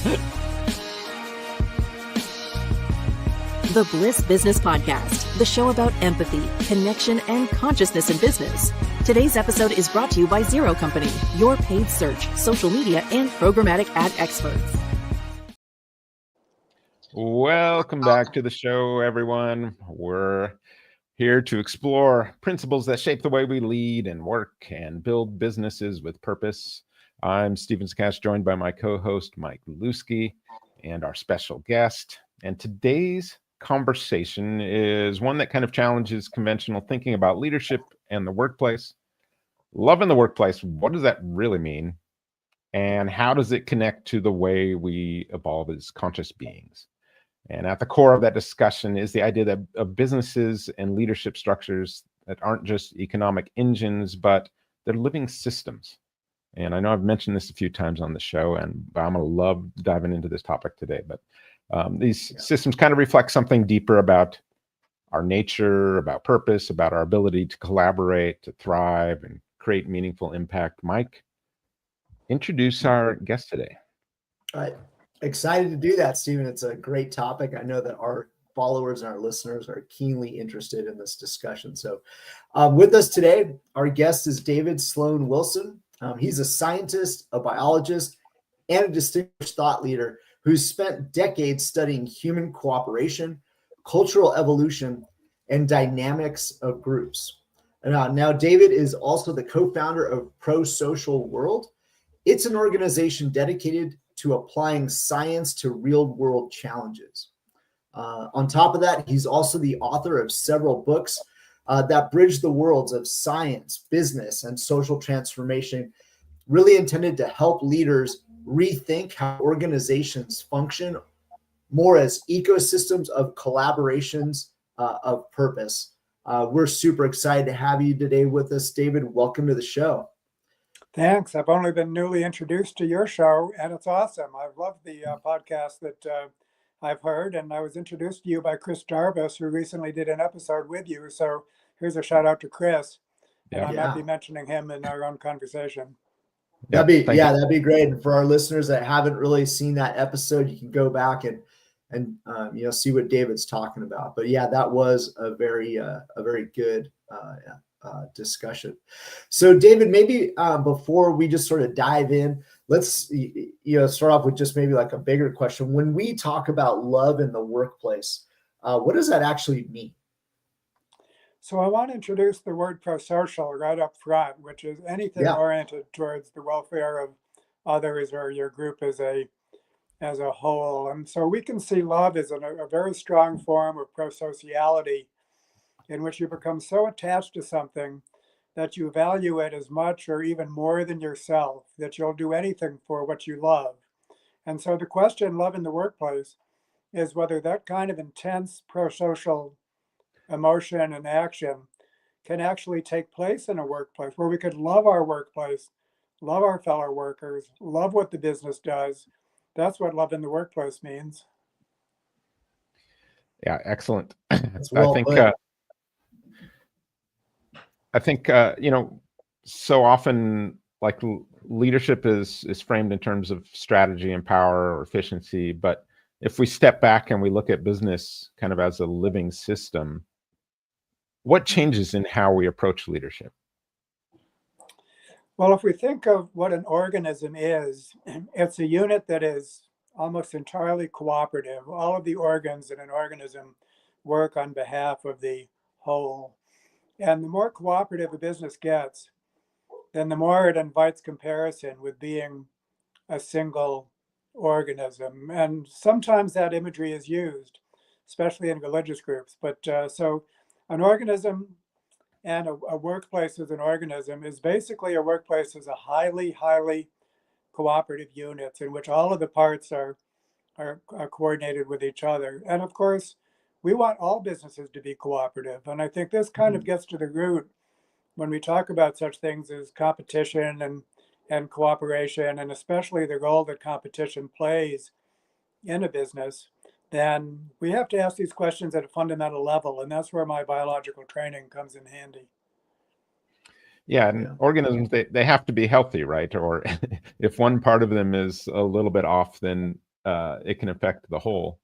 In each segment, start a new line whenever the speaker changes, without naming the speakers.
The Bliss Business Podcast, the show about empathy, connection, and consciousness in business. Today's episode is brought to you by Zero Company, your paid search, social media, and programmatic ad experts.
Welcome back to the show, everyone. We're here to explore principles that shape the way we lead and work and build businesses with purpose. I'm Steven Skash, joined by my co-host, Mike Lusky, and our special guest. And today's conversation is one that kind of challenges conventional thinking about leadership and the workplace. Love in the workplace, what does that really mean? And how does it connect to the way we evolve as conscious beings? And at the core of that discussion is the idea that of businesses and leadership structures that aren't just economic engines, but they're living systems. And I know I've mentioned this a few times on the show, and I'm going to love diving into this topic today. But these systems kind of reflect something deeper about our nature, about purpose, about our ability to collaborate, to thrive, and create meaningful impact. Mike, introduce our guest today.
All right. Excited to do that, Stephen. It's a great topic. I know that our followers and our listeners are keenly interested in this discussion. So with us today, our guest is David Sloan Wilson. He's a scientist, a biologist, and a distinguished thought leader who's spent decades studying human cooperation, cultural evolution, and dynamics of groups. Now, David is also the co-founder of ProSocial World. It's an organization dedicated to applying science to real-world challenges. On top of that, he's also the author of several books that bridge the worlds of science, business, and social transformation, really intended to help leaders rethink how organizations function more as ecosystems of collaborations of purpose. We're super excited to have you today with us, David. Welcome to the show.
Thanks. I've only been newly introduced to your show, and it's awesome. I've loved the podcast that I've heard, and I was introduced to you by Chris Jarvis, who recently did an episode with you. So here's a shout out to Chris. And I might be mentioning him in our own conversation.
That'd be great. And for our listeners that haven't really seen that episode, you can go back and see what David's talking about. But yeah, that was a very good discussion. So David, maybe before we just sort of dive in, let's start off with just maybe like a bigger question. When we talk about love in the workplace, what does that actually mean?
So I want to introduce the word prosocial right up front, which is anything oriented towards the welfare of others or your group as a whole. And so we can see love as a very strong form of prosociality, in which you become so attached to something that you value it as much or even more than yourself, that you'll do anything for what you love. And so the question, love in the workplace, is whether that kind of intense prosocial emotion and action can actually take place in a workplace where we could love our workplace, love our fellow workers, love what the business does. That's what love in the workplace means.
Yeah, excellent.
That's well
I think so often like leadership is framed in terms of strategy and power or efficiency, but if we step back and we look at business kind of as a living system, what changes in how we approach leadership?
Well, if we think of what an organism is, it's a unit that is almost entirely cooperative. All of the organs in an organism work on behalf of the whole. And the more cooperative a business gets, then the more it invites comparison with being a single organism. And sometimes that imagery is used, especially in religious groups. But so an organism and a workplace as an organism is basically a workplace as a highly, highly cooperative unit in which all of the parts are coordinated with each other. And of course, we want all businesses to be cooperative. And I think this kind of gets to the root when we talk about such things as competition and cooperation, and especially the role that competition plays in a business. Then we have to ask these questions at a fundamental level. And that's where my biological training comes in handy.
Yeah, and organisms, they have to be healthy, right? Or if one part of them is a little bit off, then it can affect the whole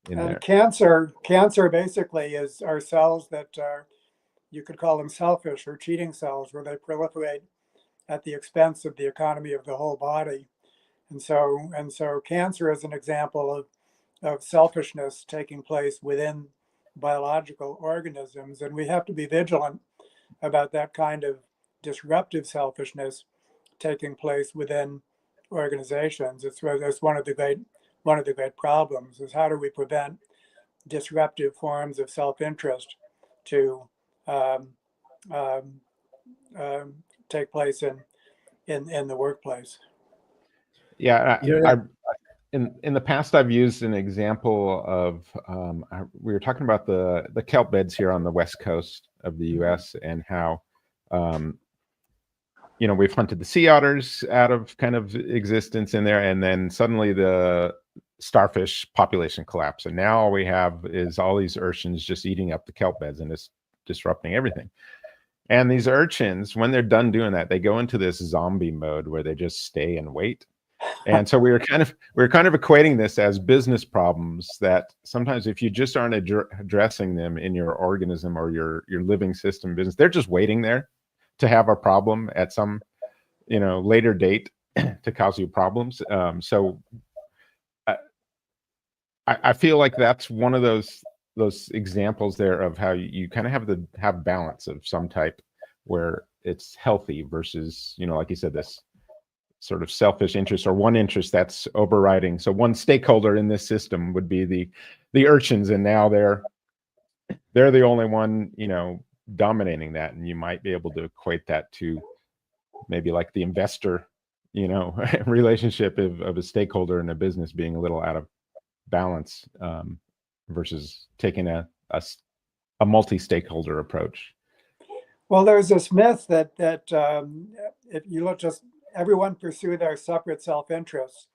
in
And
there.
cancer basically are cells that are, you could call them selfish or cheating cells, where they proliferate at the expense of the economy of the whole body. And so cancer is an example of selfishness taking place within biological organisms. And we have to be vigilant about that kind of disruptive selfishness taking place within organizations. It's one of the great problems, is how do we prevent disruptive forms of self-interest to um, um, take place in the workplace.
Yeah, in the past, I've used an example of we were talking about the kelp beds here on the west coast of the U.S. and how we've hunted the sea otters out of kind of existence in there, and then suddenly the starfish population collapsed, and now all we have is all these urchins just eating up the kelp beds, and it's disrupting everything. And these urchins, when they're done doing that, they go into this zombie mode where they just stay and wait. And so we were kind of equating this as business problems, that sometimes if you just aren't addressing them in your organism or your living system business, they're just waiting there to have a problem at some later date to cause you problems. So I feel like that's one of those examples there of how you kind of have balance of some type, where it's healthy versus, like you said, this sort of selfish interest, or one interest that's overriding. So one stakeholder in this system would be the urchins, and now they're the only one dominating that. And you might be able to equate that to maybe like the investor relationship of a stakeholder in a business being a little out of balance versus taking a multi-stakeholder approach.
Well, there's this myth that if you look, just everyone pursue their separate self-interests.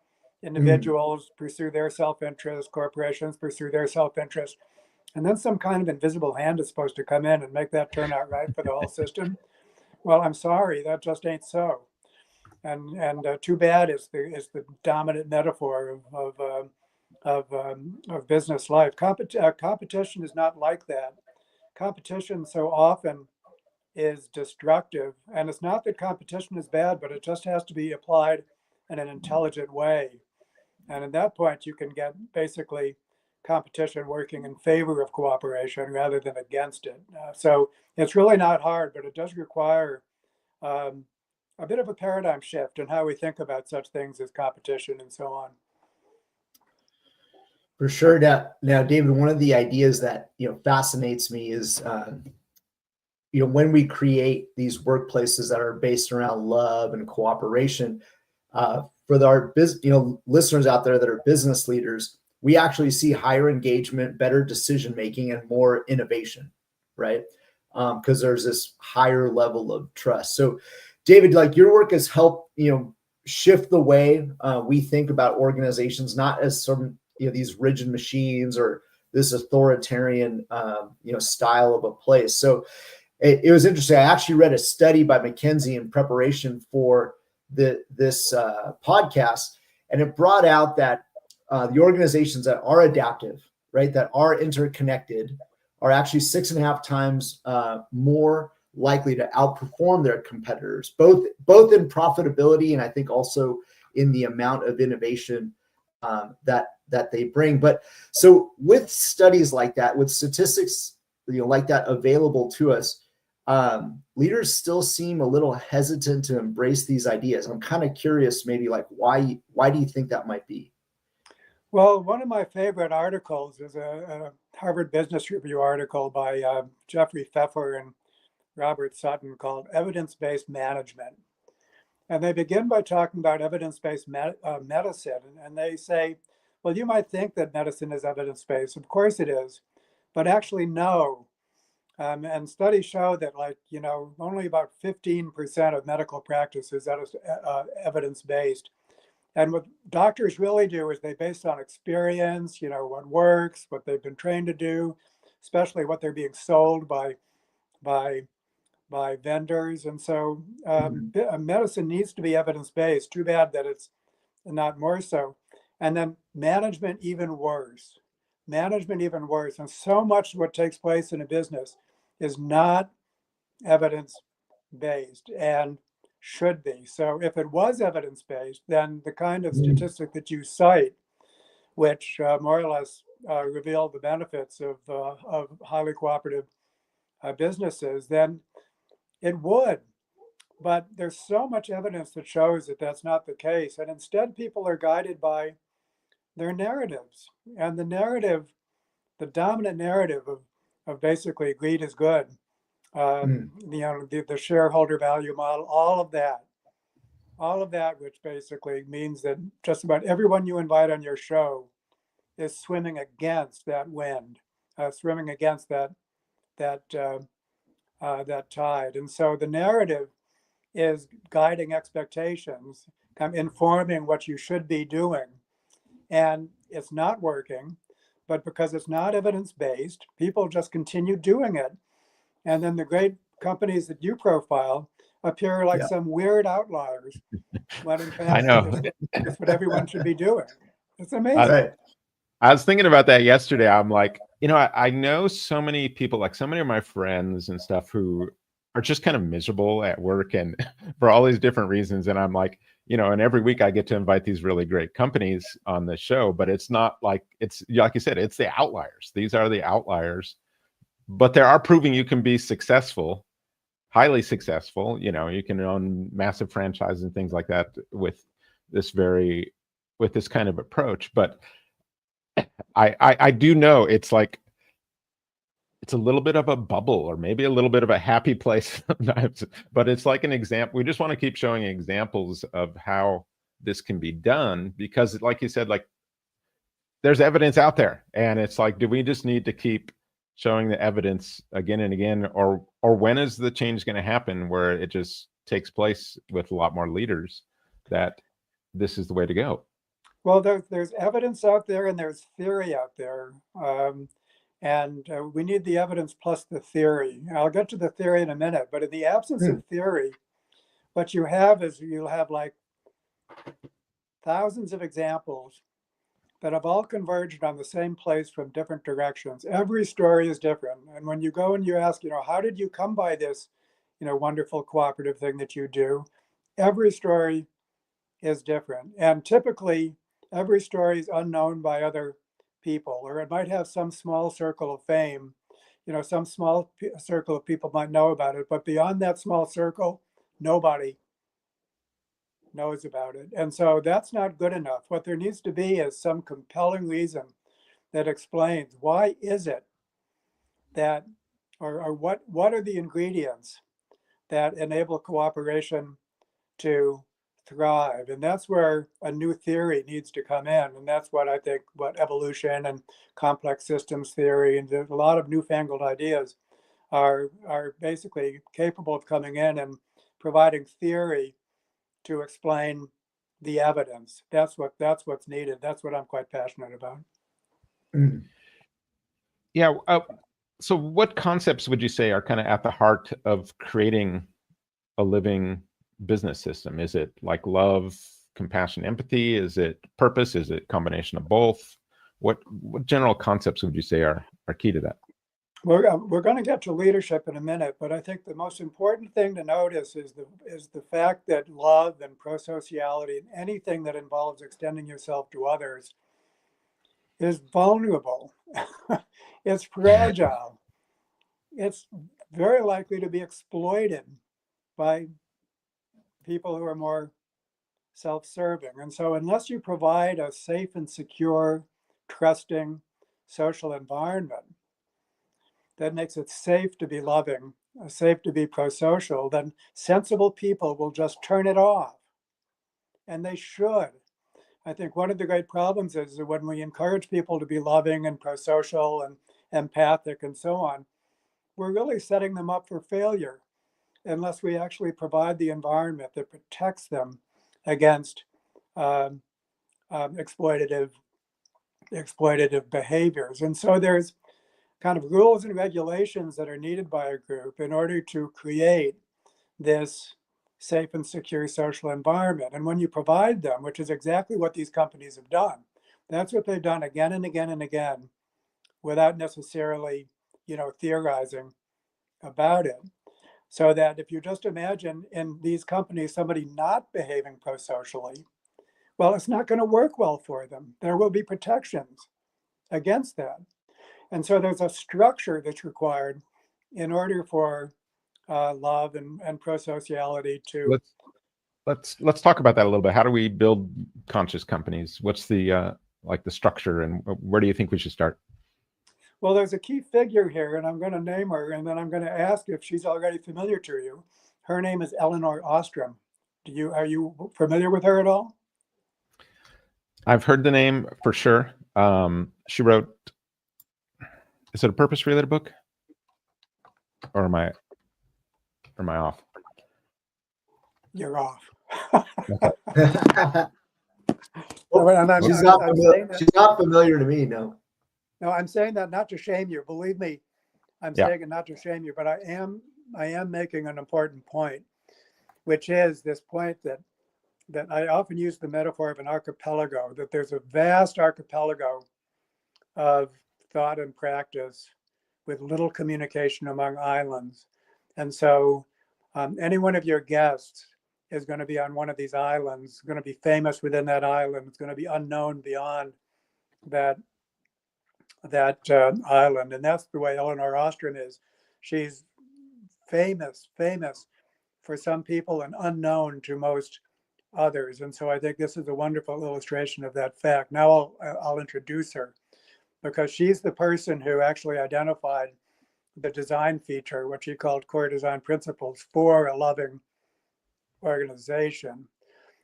Individuals pursue their self-interest, corporations pursue their self-interest, and then some kind of invisible hand is supposed to come in and make that turn out right for the whole system. Well, I'm sorry, that just ain't so. And too bad is the dominant metaphor of business life. Competition is not like that. Competition so often is destructive, and it's not that competition is bad, but it just has to be applied in an intelligent way. And at that point, you can get basically competition working in favor of cooperation rather than against it. So it's really not hard, but it does require a bit of a paradigm shift in how we think about such things as competition and so on.
For sure. Now, David, one of the ideas that fascinates me is when we create these workplaces that are based around love and cooperation, for our listeners out there that are business leaders, we actually see higher engagement, better decision making, and more innovation, right? Because there's this higher level of trust. So, David, like your work has helped shift the way we think about organizations, not as some these rigid machines or this authoritarian style of a place. So it was interesting. I actually read a study by McKinsey in preparation for this podcast, and it brought out that the organizations that are adaptive, right, that are interconnected, are actually 6.5 times more likely to outperform their competitors, both in profitability and I think also in the amount of innovation that they bring. But so with studies like that, with statistics like that available to us, leaders still seem a little hesitant to embrace these ideas. I'm kind of curious, maybe like why do you think that might be?
Well, one of my favorite articles is a Harvard Business Review article by Jeffrey Pfeffer and Robert Sutton called Evidence-Based Management. And they begin by talking about evidence-based medicine. And they say, well, you might think that medicine is evidence-based. Of course it is. But actually, no. And studies show that, only about 15% of medical practice is evidence-based. And what doctors really do is they base on experience, what works, what they've been trained to do, especially what they're being sold by vendors. And so medicine needs to be evidence-based. Too bad that it's not more so. And then management even worse. Management even worse. And so much of what takes place in a business is not evidence-based and should be. So if it was evidence-based, then the kind of statistic that you cite, which more or less reveal the benefits of highly cooperative businesses, then it would. But there's so much evidence that shows that that's not the case. And instead, people are guided by their narratives. And the narrative, the dominant narrative of basically greed is good, the shareholder value model, all of that, which basically means that just about everyone you invite on your show is swimming against that wind, swimming against that tide. And so the narrative is guiding expectations, kind of informing what you should be doing. And it's not working, but because it's not evidence-based, people just continue doing it. And then the great companies that you profile appear like some weird outliers, when in fact,
I know.
it's what everyone should be doing. It's amazing.
I was thinking about that yesterday. I'm like, I know so many people, like so many of my friends and stuff, who are just kind of miserable at work and for all these different reasons. And I'm like, and every week I get to invite these really great companies on the show, but it's not like, it's like you said, it's the outliers. These are the outliers, but they are proving you can be successful, highly successful. You can own massive franchises and things like that with this kind of approach. But I do know it's like, it's a little bit of a bubble, or maybe a little bit of a happy place sometimes, but it's like an example. We just want to keep showing examples of how this can be done, because like you said, like there's evidence out there, and it's like, do we just need to keep showing the evidence again and again, or when is the change going to happen where it just takes place with a lot more leaders that this is the way to go?
Well, there's evidence out there and there's theory out there. And we need the evidence plus the theory. I'll get to the theory in a minute, but in the absence of theory, what you have is you'll have like thousands of examples that have all converged on the same place from different directions. Every story is different. And when you go and you ask, how did you come by this, wonderful cooperative thing that you do? Every story is different. And typically, every story is unknown by other people, or it might have some small circle of fame. Some small circle of people might know about it, but beyond that small circle, nobody knows about it. And so that's not good enough. What there needs to be is some compelling reason that explains why is it that, or what are the ingredients that enable cooperation to thrive. And that's where a new theory needs to come in. And that's what I think, what evolution and complex systems theory and a lot of newfangled ideas are basically capable of coming in and providing theory to explain the evidence. That's what's needed. That's what I'm quite passionate about.
Yeah. So what concepts would you say are kind of at the heart of creating a living business system? Is it like love, compassion, empathy? Is it purpose? Is it a combination of both? What general concepts would you say are key to that?
We're going to get to leadership in a minute, but I think the most important thing to notice is the fact that love and prosociality and anything that involves extending yourself to others is vulnerable. It's fragile. It's very likely to be exploited by people who are more self-serving. And so unless you provide a safe and secure, trusting social environment that makes it safe to be loving, safe to be pro-social, then sensible people will just turn it off. And they should. I think one of the great problems is that when we encourage people to be loving and pro-social and empathic and so on, we're really setting them up for failure unless we actually provide the environment that protects them against exploitative behaviors. And so there's kind of rules and regulations that are needed by a group in order to create this safe and secure social environment. And when you provide them, which is exactly what these companies have done, that's what they've done again and again and again, without necessarily, theorizing about it. So that if you just imagine in these companies somebody not behaving pro-socially, well, it's not going to work well for them. There will be protections against that. And so there's a structure that's required in order for love and pro-sociality to.
Let's talk about that a little bit. How do we build conscious companies? What's the the structure, and where do you think we should start?
Well, there's a key figure here, and I'm going to name her, and then I'm going to ask if she's already familiar to you. Her name is Elinor Ostrom. Are you familiar with her at all?
I've heard the name for sure. She wrote, is it a purpose-related book? Or am I off?
You're off.
She's not familiar to me, no.
No, I'm saying that not to shame you. Believe me, I'm saying it not to shame you, but I am making an important point, which is this point that I often use the metaphor of an archipelago, that there's a vast archipelago of thought and practice with little communication among islands. And so any one of your guests is going to be on one of these islands, going to be famous within that island. It's going to be unknown beyond that island. And that's the way Elinor Ostrom is. She's famous for some people and unknown to most others. And so I think this is a wonderful illustration of that fact. Now I'll introduce her, because she's the person who actually identified the design feature, what she called core design principles for a loving organization.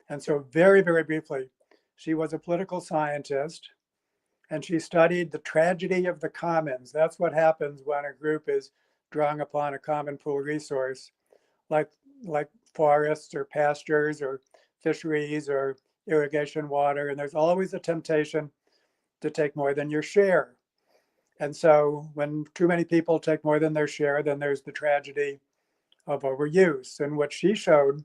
And so very, very briefly, she was a political scientist, and she studied the tragedy of the commons. That's what happens when a group is drawing upon a common pool resource, like forests or pastures or fisheries or irrigation water. And there's always a temptation to take more than your share. And so when too many people take more than their share, then there's the tragedy of overuse. And what she showed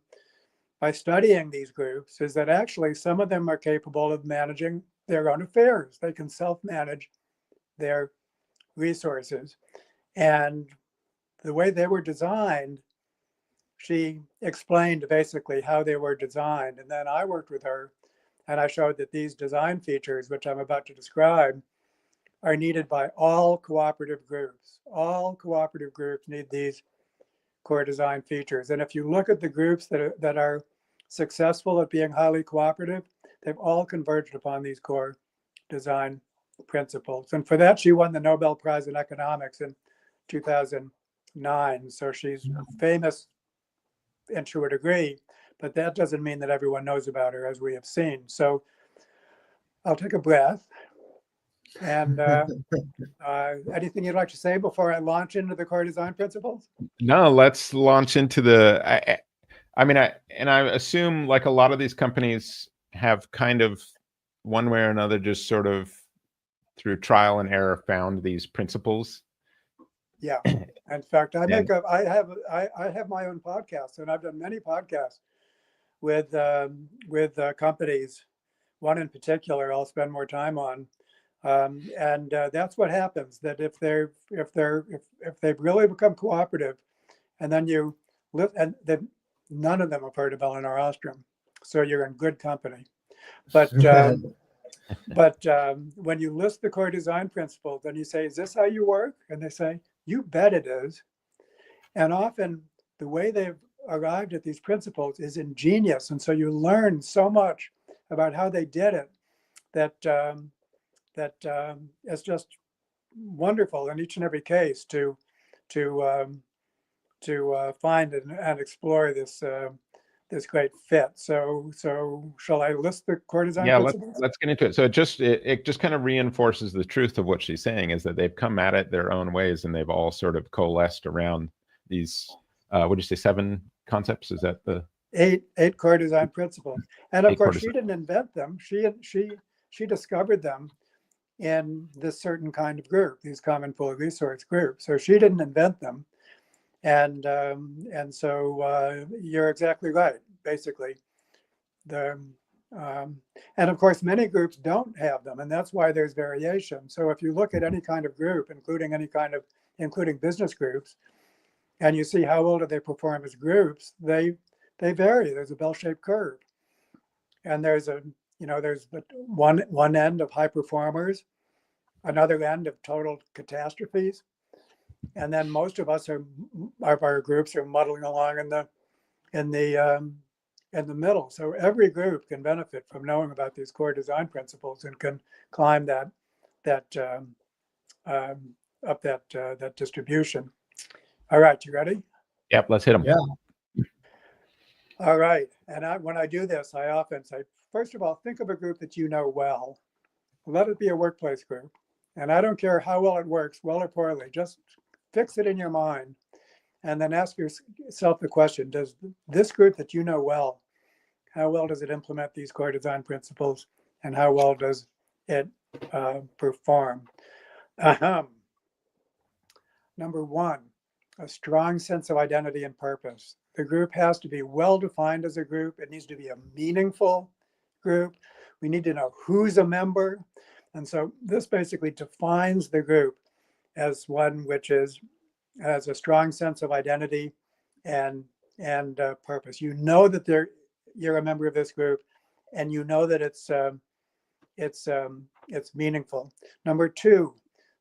by studying these groups is that actually some of them are capable of managing their own affairs. They can self-manage their resources. And the way they were designed, she explained basically how they were designed. And then I worked with her, and I showed that these design features, which I'm about to describe, are needed by all cooperative groups. All cooperative groups need these core design features. And if you look at the groups that are successful at being highly cooperative, they've all converged upon these core design principles. And for that, she won the Nobel Prize in Economics in 2009. So she's famous, and to a degree, but that doesn't mean that everyone knows about her, as we have seen. So I'll take a breath. And anything you'd like to say before I launch into the core design principles?
No, let's launch into the. I assume, like a lot of these companies have kind of one way or another, just sort of through trial and error, found these principles.
Yeah. In fact, I have my own podcast, and I've done many podcasts with companies. One in particular, I'll spend more time on. And that's what happens, that if they've really become cooperative, and then you live, and none of them have heard of Elinor Ostrom, so you're in good company. But when you list the core design principles, then you say, is this how you work? And they say, you bet it is. And often the way they've arrived at these principles is ingenious, and so you learn so much about how they did it that it's just wonderful in each and every case to find and explore this great fit. So shall I list the core design principles?
Let's get into it. So it just kind of reinforces the truth of what she's saying, is that they've come at it their own ways, and they've all sort of coalesced around these what did you say, 7 concepts? Is that the
eight core design principles? And of course, she didn't invent them. She discovered them in this certain kind of group, these common pool resource groups. So she didn't invent them. And so you're exactly right. Basically, the and of course, many groups don't have them, and that's why there's variation. So if you look at any kind of group, including business groups, and you see how well do they perform as groups, they vary. There's a bell-shaped curve, and there's the one end of high performers, another end of total catastrophes, and then most of our groups are muddling along in the middle. So every group can benefit from knowing about these core design principles and can climb that up that distribution. All right, you ready?
Yep, let's hit them.
Yeah.
All right. And when I do this, I often say, first of all, think of a group that you know well. Let it be a workplace group. And I don't care how well it works, well or poorly, just fix it in your mind. And then ask yourself the question, does this group that you know well, how well does it implement these core design principles? And how well does it perform? Number one, a strong sense of identity and purpose. The group has to be well defined as a group. It needs to be a meaningful group. We need to know who's a member. And so this basically defines the group as one which has a strong sense of identity and purpose. You know that you're a member of this group, and you know that it's meaningful. Number two,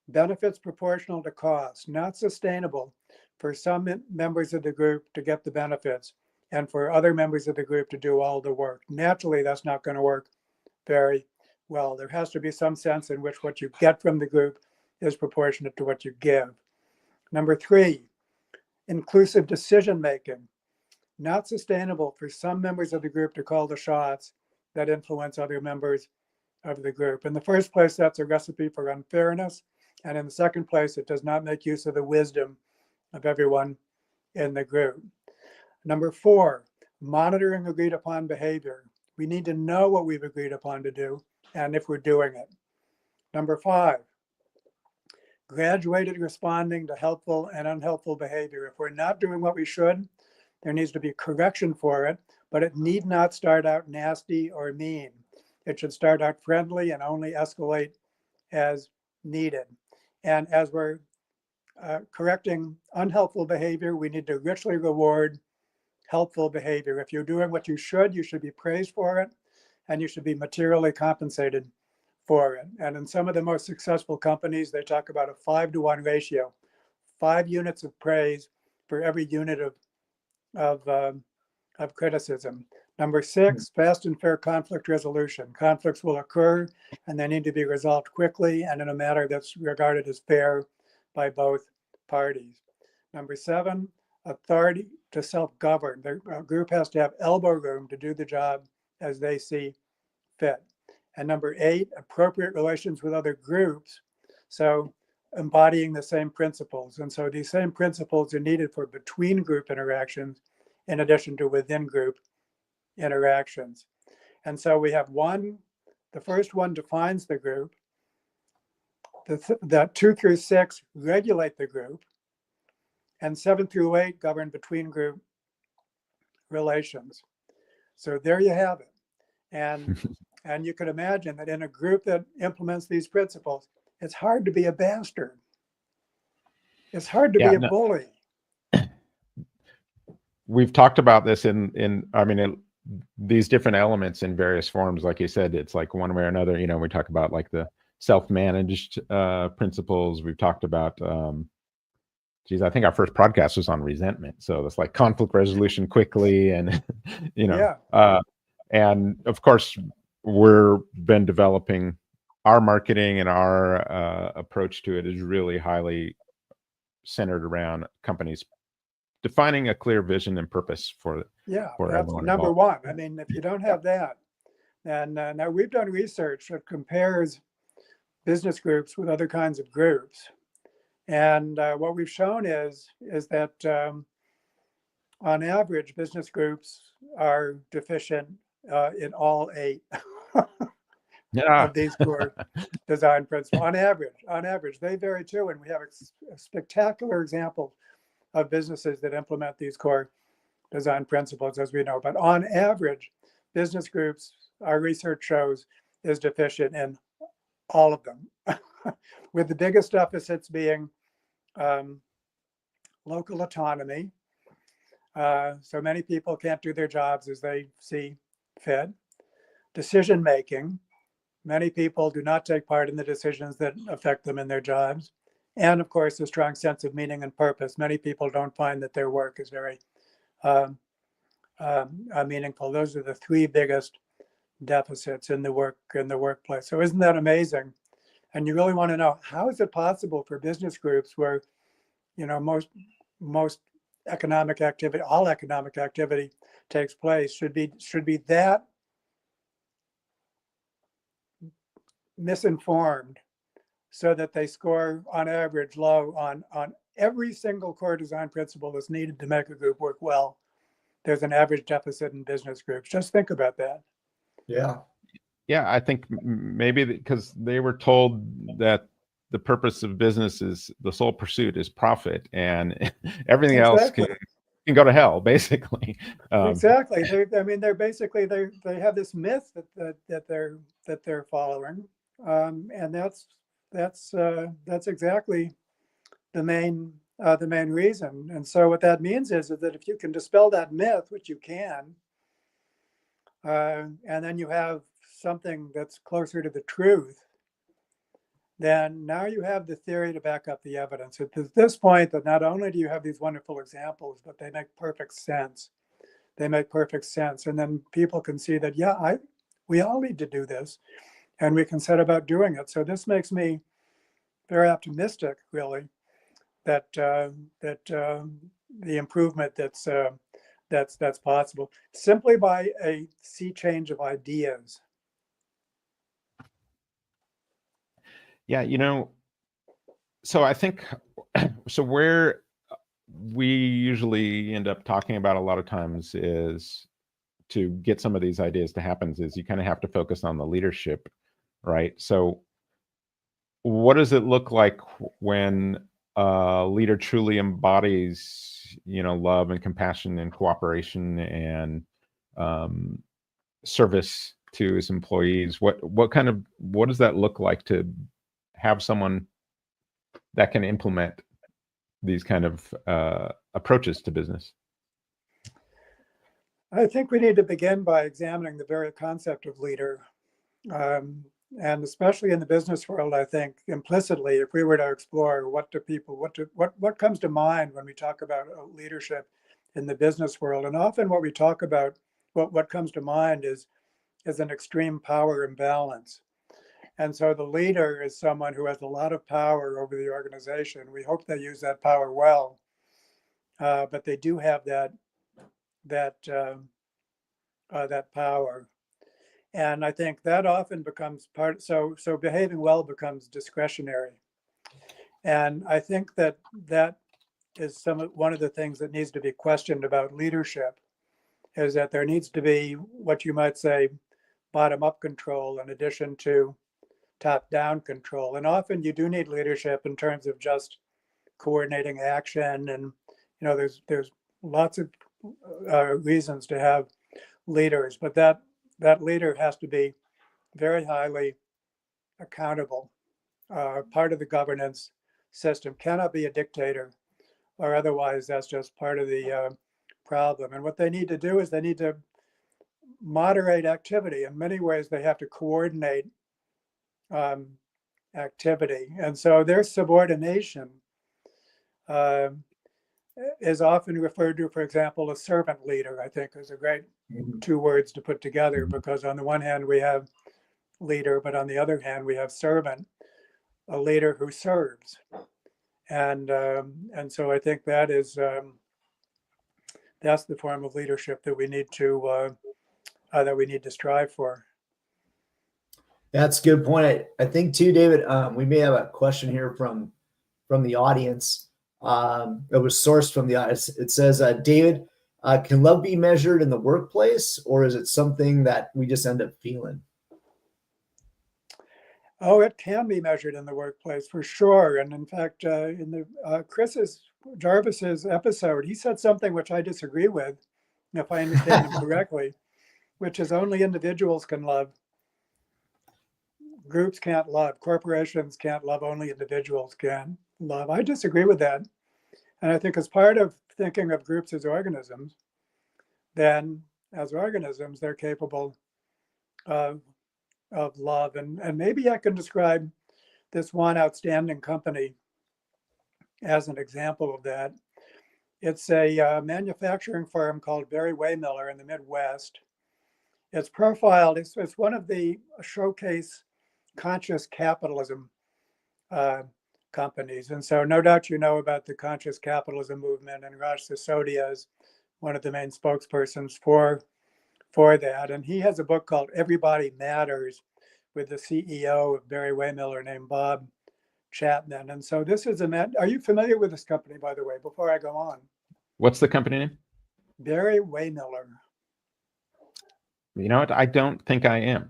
benefits proportional to cost, not sustainable for some members of the group to get the benefits and for other members of the group to do all the work. Naturally, that's not going to work very well. There has to be some sense in which what you get from the group is proportionate to what you give. Number three, inclusive decision-making, not sustainable for some members of the group to call the shots that influence other members of the group. In the first place, that's a recipe for unfairness. And in the second place, it does not make use of the wisdom of everyone in the group. Number four, monitoring agreed upon behavior. We need to know what we've agreed upon to do and if we're doing it. Number five, graduated responding to helpful and unhelpful behavior. If we're not doing what we should, there needs to be correction for it, but it need not start out nasty or mean. It should start out friendly and only escalate as needed. And as we're correcting unhelpful behavior, we need to richly reward helpful behavior. If you're doing what you should be praised for it, and you should be materially compensated for it. And in some of the most successful companies, they talk about a 5-to-1 ratio, 5 units of praise for every unit of criticism. Number 6, fast and fair conflict resolution. Conflicts will occur and they need to be resolved quickly and in a manner that's regarded as fair by both parties. Number 7, authority to self-govern. The group has to have elbow room to do the job as they see fit. And number 8, appropriate relations with other groups. So embodying the same principles. And so these same principles are needed for between group interactions in addition to within group interactions. And so we have the first one defines the group. The 2 through 6 regulate the group. And 7 through 8 govern between group relations. So there you have it. And you can imagine that in a group that implements these principles, it's hard to be a bastard. It's hard to be a bully.
We've talked about this these different elements in various forms. Like you said, it's like one way or another, we talk about like the self-managed principles. We've talked about, I think our first podcast was on resentment. So it's like conflict resolution quickly and, and of course, we've been developing our marketing, and our approach to it is really highly centered around companies defining a clear vision and purpose for everyone
number
involved.
1. I mean, if you don't have that, then now we've done research that compares business groups with other kinds of groups. And what we've shown is that on average, business groups are deficient in all 8 of these core design principles. On average, they vary too. And we have a spectacular example of businesses that implement these core design principles, as we know. But on average, business groups, our research shows, is deficient in all of them, with the biggest deficits being local autonomy. So many people can't do their jobs as they see fit. Decision making. Many people do not take part in the decisions that affect them in their jobs. And of course, a strong sense of meaning and purpose. Many people don't find that their work is very meaningful. Those are the three biggest deficits in the workplace. So isn't that amazing? And you really want to know, how is it possible for business groups where, most economic activity, all economic activity takes place, should be that misinformed, so that they score on average low on every single core design principle that's needed to make a group work well. There's an average deficit in business groups. Just think about that.
Yeah.
Yeah, I think maybe because they were told that the purpose of business is the sole pursuit is profit, and everything else can go to hell, basically.
Exactly. They have this myth that they're following, and that's exactly the main reason. And so what that means is that if you can dispel that myth, which you can, and then you have something that's closer to the truth, then now you have the theory to back up the evidence. At this point, that not only do you have these wonderful examples, but they make perfect sense. They make perfect sense. And then people can see that, we all need to do this, and we can set about doing it. So this makes me very optimistic, really, that the improvement that's possible simply by a sea change of ideas.
Yeah, so I think, so where we usually end up talking about a lot of times is to get some of these ideas to happen is you kind of have to focus on the leadership, right? So what does it look like when a leader truly embodies, love and compassion and cooperation and service to his employees? What does that look like to have someone that can implement these kind of approaches to business?
I think we need to begin by examining the very concept of leader. And especially in the business world, I think implicitly, if we were to explore what comes to mind when we talk about leadership in the business world, and often what we talk about, what comes to mind is an extreme power imbalance. And so the leader is someone who has a lot of power over the organization. We hope they use that power well, but they do have that power. And I think that often becomes so behaving well becomes discretionary. And I think that is one of the things that needs to be questioned about leadership, is that there needs to be what you might say bottom-up control in addition to top-down control. And often you do need leadership in terms of just coordinating action. And, there's lots of reasons to have leaders, but that leader has to be very highly accountable. Part of the governance system cannot be a dictator, or otherwise that's just part of the problem. And what they need to do is they need to moderate activity. In many ways, they have to coordinate activity. And so their subordination is often referred to, for example, a servant leader, I think is a great two words to put together, because on the one hand, we have leader, but on the other hand, we have servant, a leader who serves. And so I think that's the form of leadership that we need to strive for.
That's a good point. I think too, David, we may have a question here from the audience. It was sourced from the audience. It says, David, can love be measured in the workplace, or is it something that we just end up feeling?
Oh, it can be measured in the workplace for sure. And in fact, Chris's Jarvis's episode, he said something which I disagree with, if I understand him correctly, which is only individuals can love. Groups can't love. Corporations can't love. Only individuals can love. I disagree with that. And I think as part of thinking of groups as organisms, then as organisms, they're capable of love. And maybe I can describe this one outstanding company as an example of that. It's a manufacturing firm called Barry Waymiller in the Midwest. It's profiled, it's one of the showcase conscious capitalism companies. And so no doubt you know about the conscious capitalism movement, and Raj Sisodia is one of the main spokespersons for that. And he has a book called Everybody Matters with the CEO of Barry Waymiller named Bob Chapman. And so this is are you familiar with this company, by the way, before I go on?
What's the company name?
Barry Waymiller.
You know what? I don't think I am.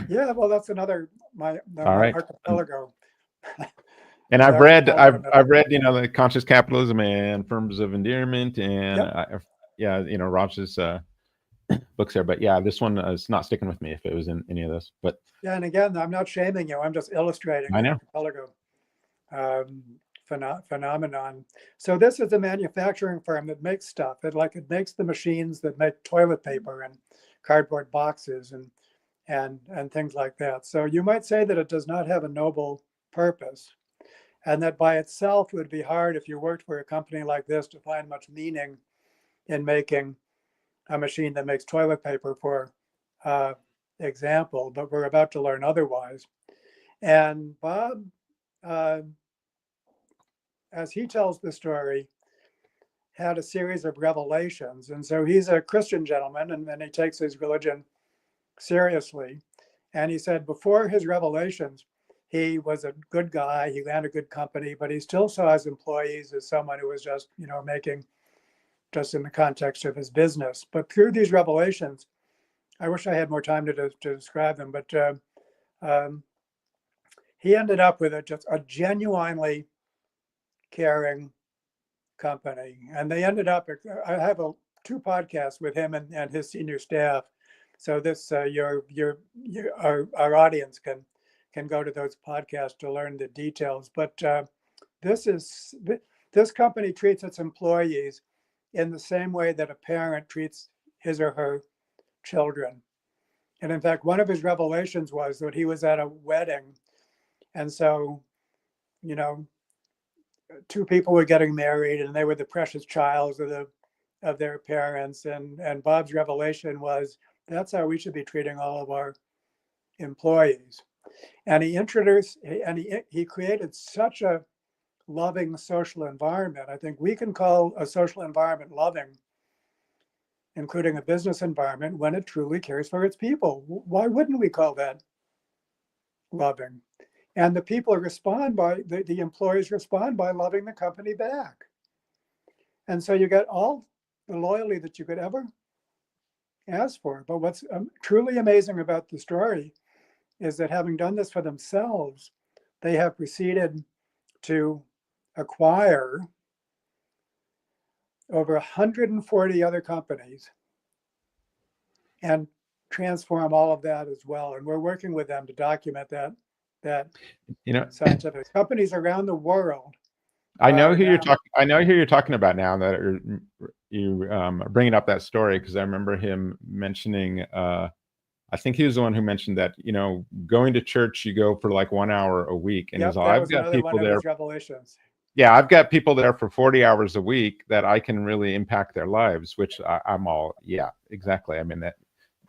Yeah, well, that's another my
right.
archipelago.
And I've read, you know, the Conscious Capitalism and Firms of Endearment, and you know, Raj's books there. But yeah, this one is not sticking with me if it was in any of this. But
yeah, and again, I'm not shaming you. I'm just illustrating
I know.
the archipelago phenomenon. So this is a manufacturing firm that makes stuff. It makes the machines that make toilet paper and cardboard boxes and things like that. So you might say that it does not have a noble purpose, and that by itself would be hard if you worked for a company like this to find much meaning in making a machine that makes toilet paper, for example. But we're about to learn otherwise. And Bob, as he tells the story, had a series of revelations. And so he's a Christian gentleman, and he takes his religion seriously. And he said before his revelations, he was a good guy. He ran a good company, but he still saw his employees as someone who was just, you know, making just in the context of his business. But through these revelations, I wish I had more time to describe them, but he ended up with just a genuinely caring company. And they ended up, I have two podcasts with him and his senior staff. So this, our audience can go to those podcasts to learn the details. But this company treats its employees in the same way that a parent treats his or her children. And in fact, one of his revelations was that he was at a wedding. And so, you know, two people were getting married, and they were the precious childs of their parents. And Bob's revelation was, that's how we should be treating all of our employees. And he created such a loving social environment. I think we can call a social environment loving, including a business environment, when it truly cares for its people. Why wouldn't we call that loving? And the people respond the employees respond by loving the company back. And so you get all the loyalty that you could ever ask for. But what's truly amazing about the story is that having done this for themselves, they have proceeded to acquire over 140 other companies and transform all of that as well. And we're working with them to document that scientific companies around the world.
I know who you're talking about now, that you bringing up that story, because I remember him mentioning. I think he was the one who mentioned that, you know, going to church, you go for like 1 hour a week, and he's all, I've got people there.
Revelations.
Yeah, I've got people there for 40 hours a week that I can really impact their lives, which I'm all, yeah, exactly. I mean, that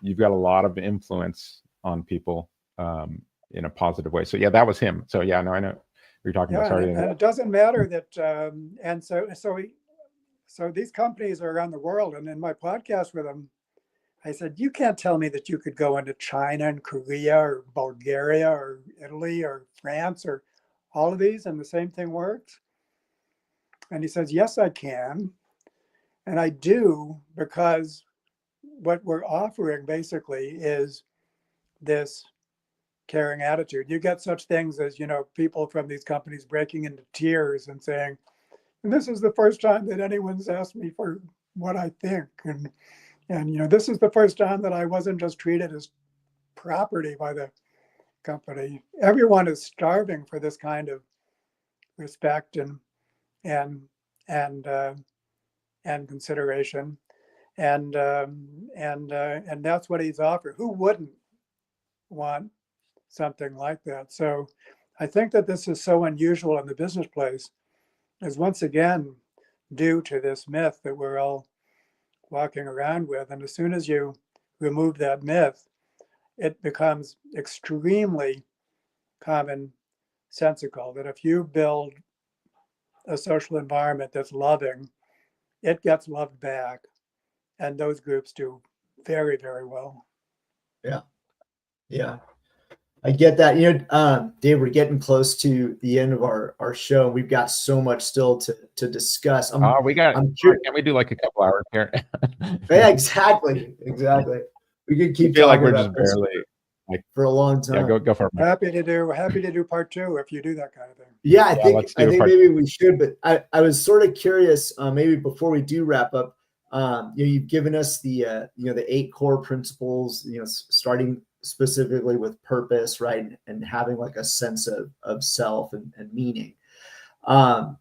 you've got a lot of influence on people in a positive way. So yeah, that was him. So yeah, no, I know you're talking about. Sorry,
and it doesn't matter that, and so these companies are around the world. And in my podcast with them, I said, you can't tell me that you could go into China and Korea or Bulgaria or Italy or France or all of these and the same thing works. And he says, yes, I can. And I do, because what we're offering basically is this caring attitude. You get such things as, you know, people from these companies breaking into tears and saying, And this is the first time that anyone's asked me for what I think. And this is the first time that I wasn't just treated as property by the company. Everyone is starving for this kind of respect and consideration, and that's what he's offered. Who wouldn't want something like that? So I think that this is so unusual in the business place is once again due to this myth that we're all walking around with. And as soon as you remove that myth, it becomes extremely commonsensical that if you build a social environment that's loving, it gets loved back. And those groups do very, very well.
Yeah. Yeah. I get that. Dave, we're getting close to the end of our show. We've got so much still to discuss.
Can we do like a couple hours here?
Yeah, exactly. We could keep
feel like
talking
we're
about
just
this
barely
for a long time.
Yeah, go for it.
Happy to do part 2 if you do that kind of thing.
Yeah, I think maybe we should, but I was sort of curious, maybe before we do wrap up, you've given us the 8 core principles, starting specifically with purpose, right? And having like a sense of self and meaning. But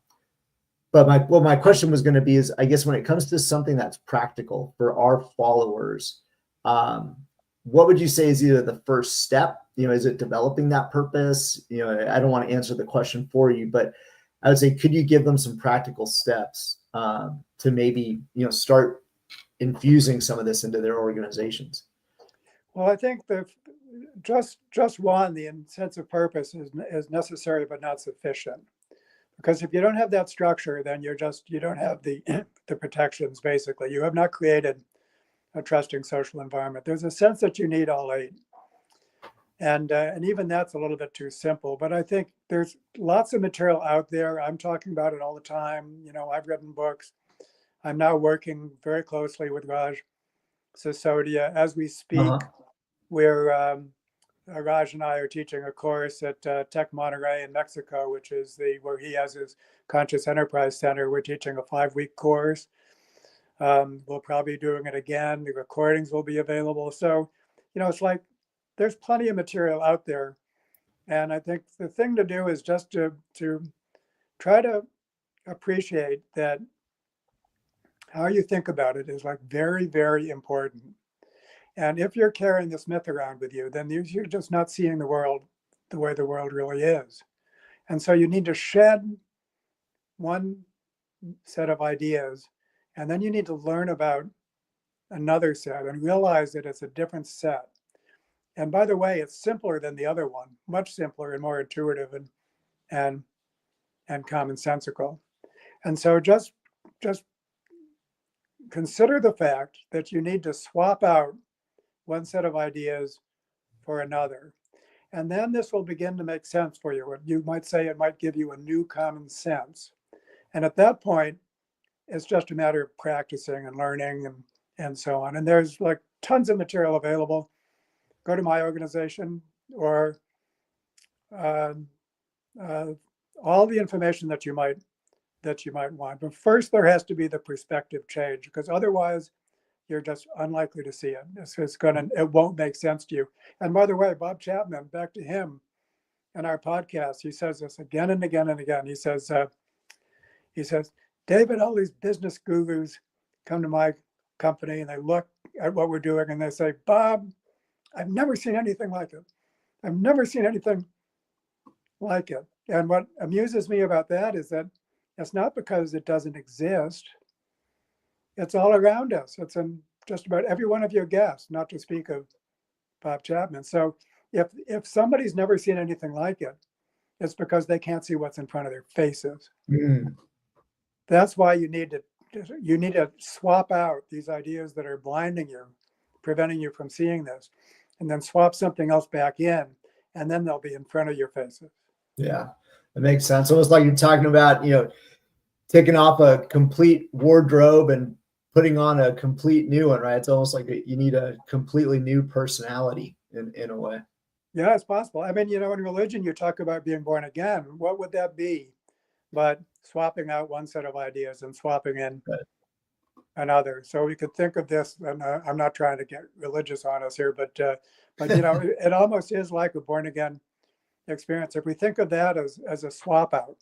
my question was going to be is, I guess when it comes to something that's practical for our followers, what would you say is either the first step? Is it developing that purpose? I don't want to answer the question for you, but I would say, could you give them some practical steps to maybe, start infusing some of this into their organizations?
Well, I think that just one, the sense of purpose is necessary but not sufficient. Because if you don't have that structure, then you don't have the protections. Basically, you have not created a trusting social environment. There's a sense that you need all 8, and even that's a little bit too simple. But I think there's lots of material out there. I'm talking about it all the time. I've written books. I'm now working very closely with Raj Sisodia as we speak. Where Raj and I are teaching a course at Tech Monterrey in Mexico, which is where he has his Conscious Enterprise Center. We're teaching a 5-week course. We'll probably be doing it again. The recordings will be available. So, it's like there's plenty of material out there. And I think the thing to do is just to try to appreciate that how you think about it is like very, very important. And if you're carrying this myth around with you, then you're just not seeing the world the way the world really is. And so you need to shed one set of ideas, and then you need to learn about another set and realize that it's a different set. And by the way, it's simpler than the other one, much simpler and more intuitive and commonsensical. And so just consider the fact that you need to swap out one set of ideas for another. And then this will begin to make sense for you. You might say it might give you a new common sense. And at that point, it's just a matter of practicing and learning and so on. And there's like tons of material available. Go to my organization or all the information that you might want. But first, there has to be the perspective change, because otherwise, you're just unlikely to see it. It won't make sense to you. And by the way, Bob Chapman, back to him in our podcast, he says this again and again and again. He says, David, all these business gurus come to my company and they look at what we're doing and they say, Bob, I've never seen anything like it. I've never seen anything like it. And what amuses me about that is that it's not because it doesn't exist. It's all around us. It's in just about every one of your guests, not to speak of Bob Chapman. So if somebody's never seen anything like it, it's because they can't see what's in front of their faces. Mm. That's why you need to swap out these ideas that are blinding you, preventing you from seeing this, and then swap something else back in, and then they'll be in front of your faces.
Yeah, that makes sense. Almost like you're talking about, taking off a complete wardrobe and putting on a complete new one, right? It's almost like you need a completely new personality in a way.
Yeah, it's possible. I mean, in religion, you talk about being born again. What would that be? but swapping out one set of ideas and swapping in another. So we could think of this, and I'm not trying to get religious on us here, but it almost is like a born again experience. If we think of that as a swap out,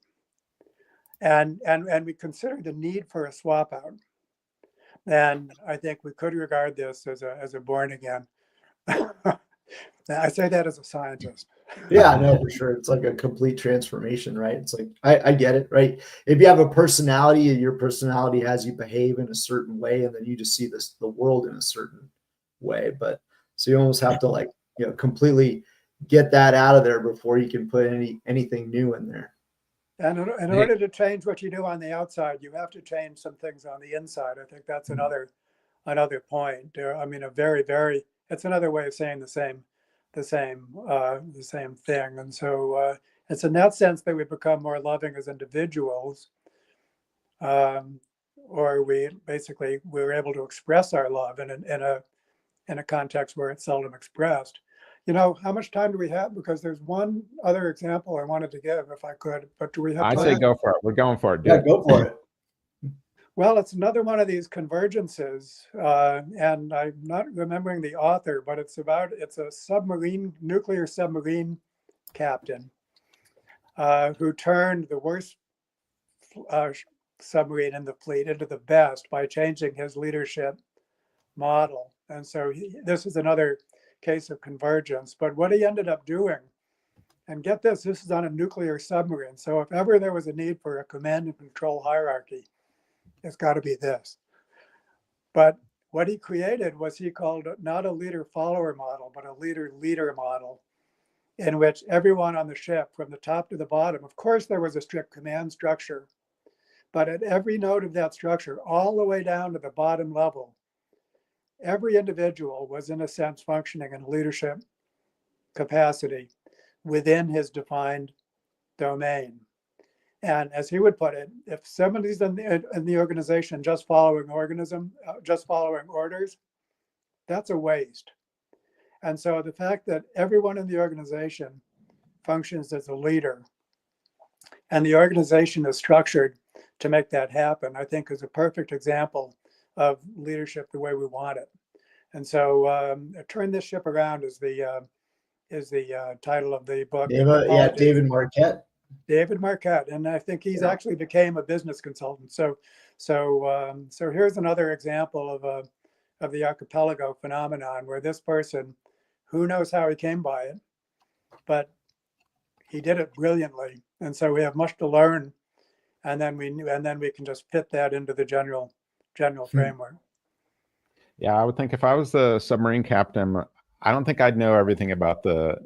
and we consider the need for a swap out, then I think we could regard this as a born again. I say that as a scientist.
Yeah, no, for sure. It's like a complete transformation, right? It's like, I get it, right? If you have a personality and your personality has you behave in a certain way, and then you just see the world in a certain way. But so you almost have to completely get that out of there before you can put anything new in there.
And in order to change what you do on the outside, you have to change some things on the inside. I think that's another point. I mean, it's another way of saying the same thing. And so it's in that sense that we become more loving as individuals, or we're able to express our love in a context where it's seldom expressed. How much time do we have? Because there's one other example I wanted to give, if I could, but do we have time?
I say go for it. We're going for it.
Yeah, go for it.
Well, it's another one of these convergences, and I'm not remembering the author, but it's a nuclear submarine captain who turned the worst submarine in the fleet into the best by changing his leadership model. And so this is another case of convergence. But what he ended up doing, and get this is on a nuclear submarine. So if ever there was a need for a command and control hierarchy, it's got to be this. But what he created was, he called not a leader-follower model, but a leader-leader model, in which everyone on the ship, from the top to the bottom, of course there was a strict command structure, but at every node of that structure, all the way down to the bottom level, every individual was, in a sense, functioning in leadership capacity within his defined domain. And as he would put it, if somebody's in the organization just following orders, that's a waste. And so the fact that everyone in the organization functions as a leader, and the organization is structured to make that happen, I think is a perfect example of leadership the way we want it. And so Turn This Ship Around is the title of the book.
David Marquette.
David Marquette, and I think he's actually became a business consultant. So here's another example of the archipelago phenomenon, where this person, who knows how he came by it, but he did it brilliantly. And so we have much to learn, and then we can just fit that into the general framework.
Yeah, I would think if I was the submarine captain, I don't think I'd know everything about the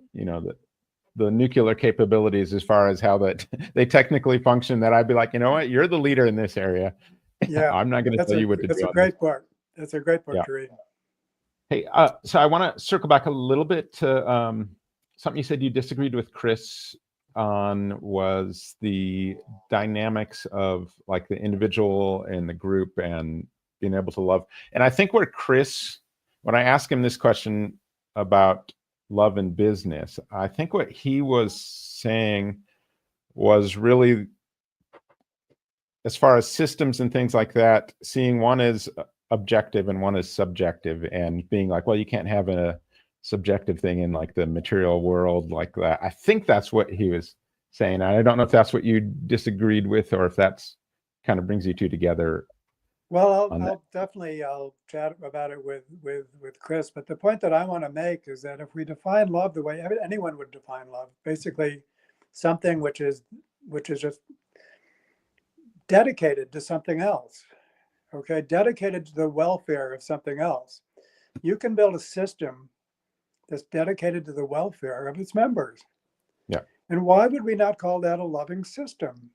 nuclear capabilities as far as how that they technically function, that I'd be like, you know what, you're the leader in this area.
Yeah,
I'm not going to tell you what to do.
It's a great book. It's a great book to read.
Hey, so I want to circle back a little bit to something you said you disagreed with Chris on, was the dynamics of like the individual and the group and being able to love. And I think where Chris, when I asked him this question about love and business, I think what he was saying was really, as far as systems and things like that, seeing one as objective and one as subjective, and being like, well, you can't have a subjective thing in like the material world like that. I think that's what he was saying. I don't know if that's what you disagreed with, or if that's kind of brings you two together.
Well, I'll chat about it with Chris. But the point that I want to make is that if we define love the way anyone would define love, basically something which is just dedicated to something else, okay, dedicated to the welfare of something else. You can build a system that's dedicated to the welfare of its members.
Yeah.
And why would we not call that a loving system?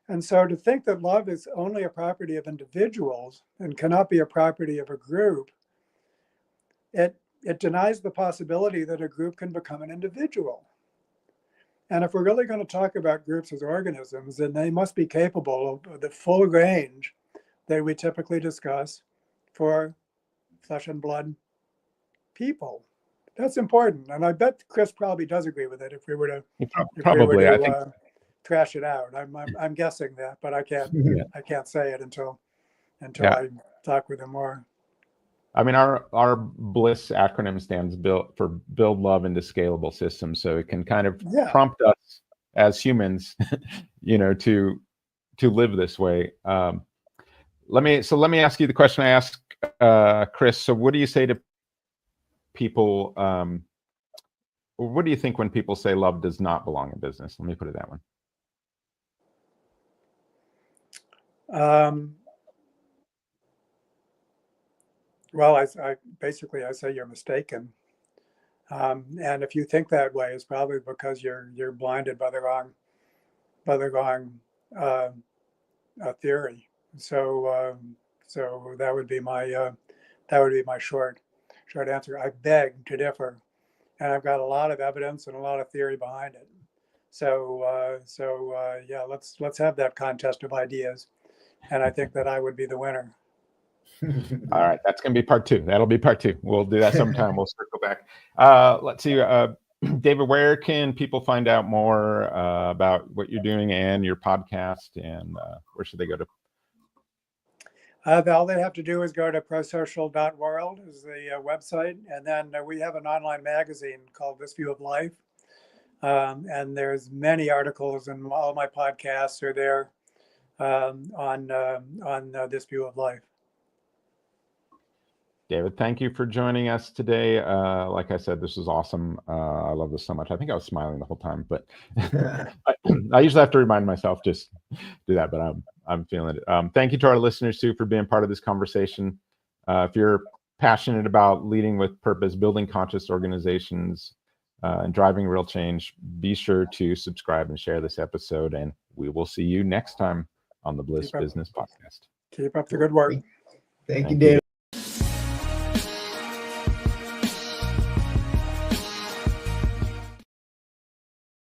And so to think that love is only a property of individuals and cannot be a property of a group, it denies the possibility that a group can become an individual. And if we're really going to talk about groups as organisms, then they must be capable of the full range that we typically discuss for flesh and blood people. That's important. And I bet Chris probably does agree with it if we were to trash it out. I'm guessing that, but I can't say it until I talk with him more.
I mean, our Bliss acronym stands for build, love, into scalable systems. So it can kind of prompt us as humans, to live this way. Let me ask you the question I asked Chris. So what do you say to people? What do you think when people say love does not belong in business? Let me put it that way.
Well, I say you're mistaken. And if you think that way, it's probably because you're blinded by the wrong theory. So that would be my short answer. I beg to differ, and I've got a lot of evidence and a lot of theory behind it. So let's have that contest of ideas, and I think that I would be the winner.
All right, that's going to be part 2. That'll be part 2. We'll do that sometime. We'll circle back. Let's see, David, where can people find out more about what you're doing and your podcast, and where should they go to?
All they have to do is go to ProSocial.world is the website, and then we have an online magazine called This View of Life, and there's many articles, and all my podcasts are there on This View of Life.
David, thank you for joining us today. Like I said, this is awesome. I love this so much. I think I was smiling the whole time, but I usually have to remind myself just do that, but I'm feeling it. Thank you to our listeners too for being part of this conversation. If you're passionate about leading with purpose, building conscious organizations, and driving real change, be sure to subscribe and share this episode, and we will see you next time on the Bliss Business Podcast.
Keep up the good work.
Thank you, David.